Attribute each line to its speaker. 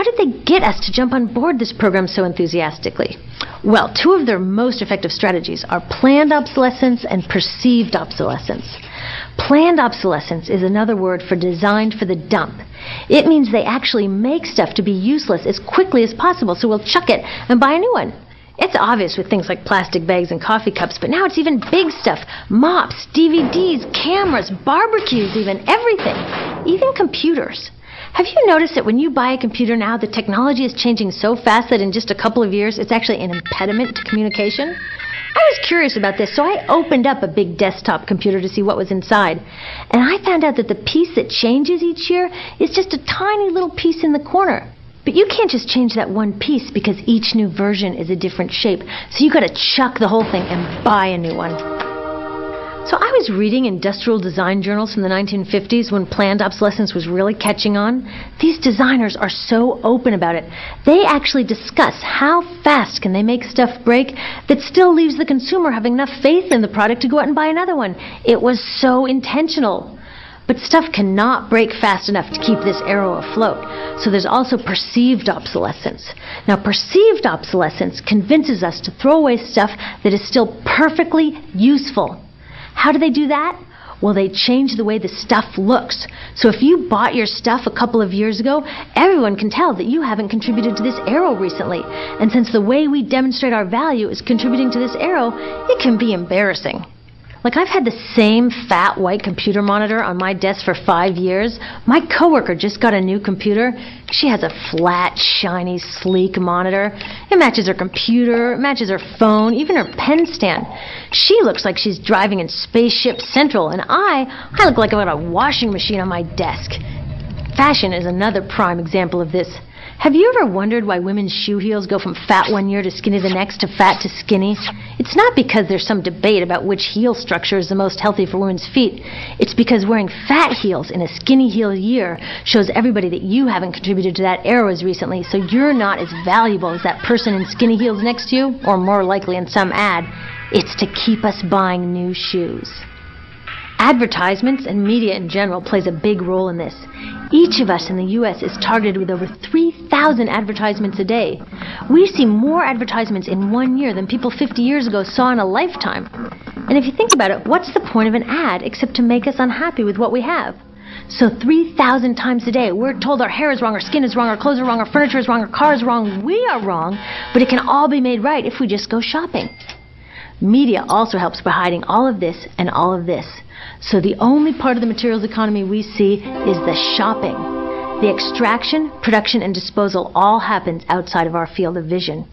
Speaker 1: did they get us to jump on board this program so enthusiastically? Well, two of their most effective strategies are planned obsolescence and perceived obsolescence. Planned obsolescence is another word for designed for the dump. It means they actually make stuff to be useless as quickly as possible, so we'll chuck it and buy a new one. It's obvious with things like plastic bags and coffee cups, but now it's even big stuff. Mops, DVDs, cameras, barbecues even, everything. Even computers. Have you noticed that when you buy a computer now, the technology is changing so fast that in just a couple of years, it's actually an impediment to communication? I was curious about this, so I opened up a big desktop computer to see what was inside. And I found out that the piece that changes each year is just a tiny little piece in the corner. But you can't just change that one piece because each new version is a different shape. So you gotta chuck the whole thing and buy a new one. So I was reading industrial design journals from the 1950s when planned obsolescence was really catching on. These designers are so open about it. They actually discuss how fast can they make stuff break that still leaves the consumer having enough faith in the product to go out and buy another one. It was so intentional. But stuff cannot break fast enough to keep this arrow afloat. So there's also perceived obsolescence. Now, perceived obsolescence convinces us to throw away stuff that is still perfectly useful. How do they do that? Well, they change the way the stuff looks. So if you bought your stuff a couple of years ago, everyone can tell that you haven't contributed to this arrow recently. And since the way we demonstrate our value is contributing to this arrow, it can be embarrassing. Like, I've had the same fat white computer monitor on my desk for 5 years. My coworker just got a new computer. She has a flat, shiny, sleek monitor. It matches her computer, it matches her phone, even her pen stand. She looks like she's driving in Spaceship Central, and I look like I've got a washing machine on my desk. Fashion is another prime example of this. Have you ever wondered why women's shoe heels go from fat one year to skinny the next to fat to skinny? It's not because there's some debate about which heel structure is the most healthy for women's feet. It's because wearing fat heels in a skinny heel year shows everybody that you haven't contributed to that arrow as recently, so you're not as valuable as that person in skinny heels next to you, or more likely in some ad. It's to keep us buying new shoes. Advertisements and media in general plays a big role in this. Each of us in the U.S. is targeted with over 3,000 advertisements a day. We see more advertisements in 1 year than people 50 years ago saw in a lifetime. And if you think about it, what's the point of an ad except to make us unhappy with what we have? So 3,000 times a day, we're told our hair is wrong, our skin is wrong, our clothes are wrong, our furniture is wrong, our car is wrong. We are wrong, but it can all be made right if we just go shopping. Media also helps by hiding all of this and all of this. So the only part of the materials economy we see is the shopping. The extraction, production, and disposal all happens outside of our field of vision.